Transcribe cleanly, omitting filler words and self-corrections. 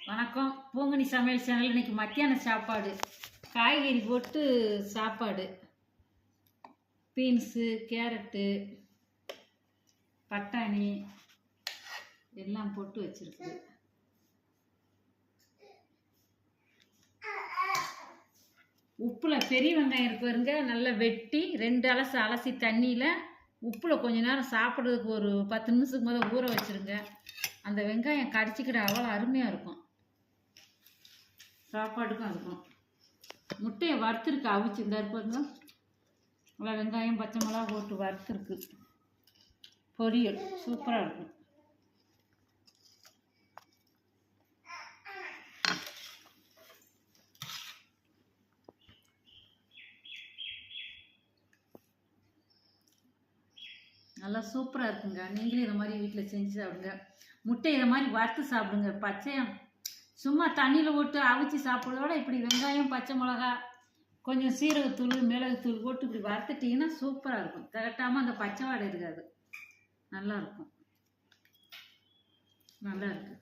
வணக்கம். பூங்கனி சமையல் சேனல். இன்னைக்கு மத்தியான சாப்பாடு காய்கறி போட்டு சாப்பாடு. பீன்ஸு, கேரட்டு, பட்டாணி எல்லாம் போட்டு வச்சிருக்கு. உப்புல பெரிய வெங்காயம் இருக்கு பாருங்க, நல்லா வெட்டி 2 அலசி தண்ணியில் உப்புல கொஞ்ச நேரம் சாப்பிட்றதுக்கு ஒரு 10 நிமிஷத்துக்கு முதல் ஊற வச்சிருங்க. அந்த வெங்காயம் கடிச்சிக்கிட அவ்வளோ அருமையாக இருக்கும், சாப்பாட்டுக்கும் இருக்கும். முட்டையை வறுத்துருக்கு, அவிச்சு இந்த இருப்பாங்க. நல்லா வெங்காயம் பச்சை மிளகா போட்டு வறுத்துருக்கு, பொரியல் சூப்பராக இருக்கும். நல்லா சூப்பராக இருக்குங்க. நீங்களும் இதை மாதிரி வீட்டில் செஞ்சு சாப்பிடுங்க. முட்டை இதை மாதிரி வறுத்து சாப்பிடுங்க. பச்சையம் சும்மா தண்ணியில் போட்டு அவிச்சு சாப்பிட்றதோட இப்படி வெங்காயம் பச்சை மிளகா கொஞ்சம் சீரகத்தூள் மிளகுத்தூள் போட்டு இப்படி வறுத்துட்டிங்கன்னா சூப்பராக இருக்கும். திரட்டாமல் அந்த பச்சை வாடை இருக்காது, நல்லாயிருக்கும். நல்லா இருக்குது.